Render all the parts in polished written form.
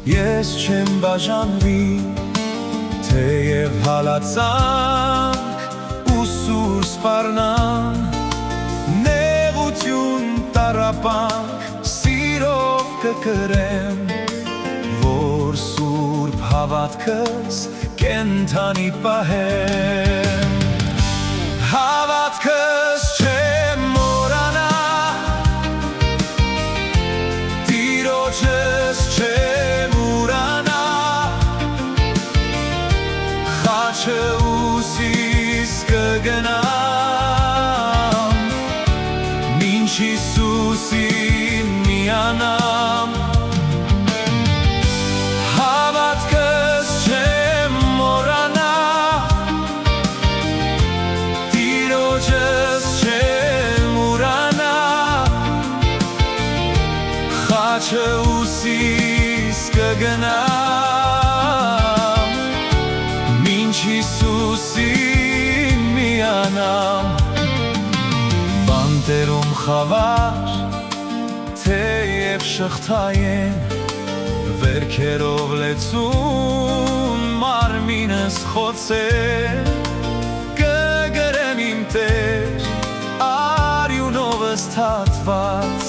ես չեմ բաժանվի, թեև հալածանք ու սուր սպառնան, նեղություն տառապանք սիրով կկրեմ, որ սուրբ հավատքս կենդանի պահեմ։ Հավատքս չեմ մոռանա, Տիրոջս չեմ ուրանա, խաչը ուսիս կգնամ, մինչ Հիսուսին միանամ։ Հավատքս չեմ մոռանա, Տիրոջս չեմ ուրանա, խաչը ուսիս կգնամ, մինչ Հիսուսին միանամ։ Բանտերում խավար, թեև շղթայեն, վերքերով լեցուն մարմինս խոցել, կգրեմ իմ Տեր արյունովս թաթված,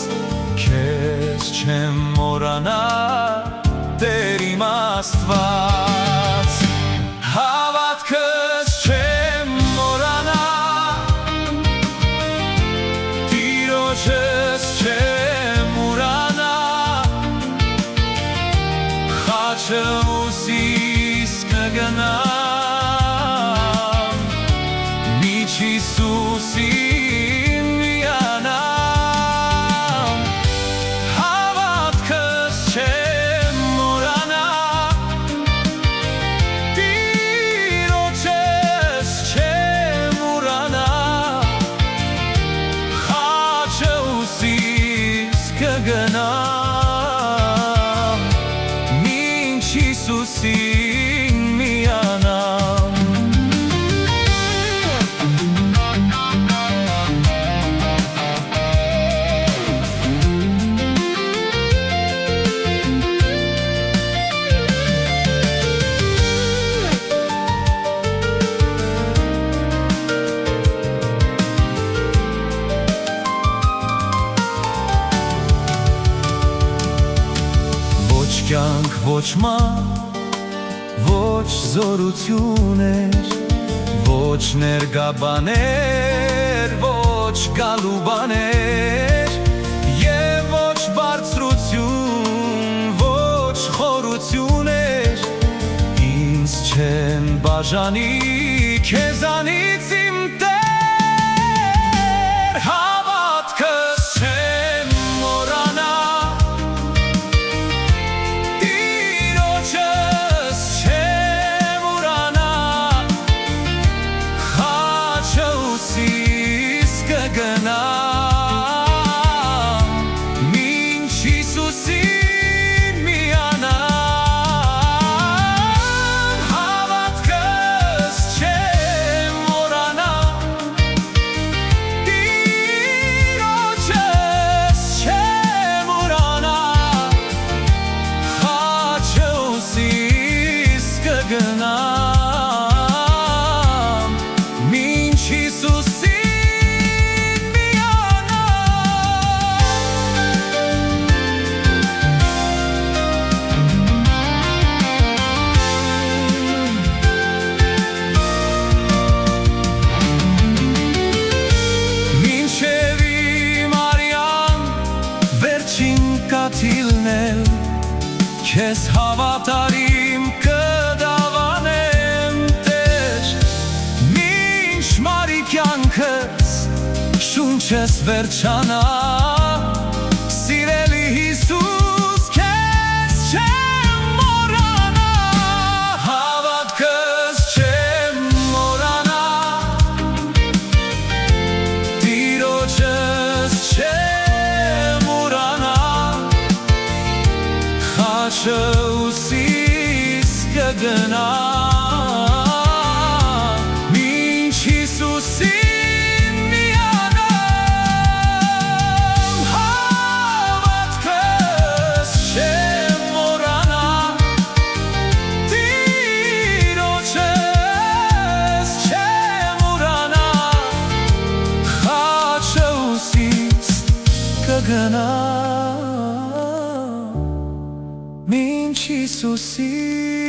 քեզ չեմ մոռանա, Տեր իմ Աստված։ Հավատքս չեմ մոռանա, Տիրոջս չեմ ուրանա, խաչը ուսիս կգնամ, մինչ Հիսուսին միանամ։ Հավատքս չեմ մոռանա, Տիրոջս չեմ ուրանա, խաչը ուսիս կգնամ, մինչ Հիսուսին միանամ։ Ոչ կյանք, ոչ ման, ոչ զորություն էր, ոչ ներկա բաներ, ոչ գալու բաներ, և ոչ բարձրություն, ոչ խորություն էր, ինձ չեն բաժանի քեզանից իմ Տեր։ Հավատքս չեմ մոռանա, Տիրոջս չեմ ուրանա, խաչը ուսիս կգնամ, մինչ Հիսուսին միանամ։ Հավատքս չեմ մոռանա, Տիրոջս չեմ ուրանա, խաչը ուսիս կգնամ, մինչ Հիսուսին միանամ։ Մինչև իմ արյան վերջին կաթիլն էլ, քեզ հավատարիմ կդավանեմ Տեր, մինչ մարի կյանքս շունչս վերջանա, սիրելի Հիսուս, քեզ չեմ մոռանա։ Հավատքս չեմ մոռանա, Տիրոջս չեմ ուրանա, խաչը ուսիս կգնամ, մինչ Հիսուսին միանամ։ Հավատքս չեմ մոռանա, Հիսուսին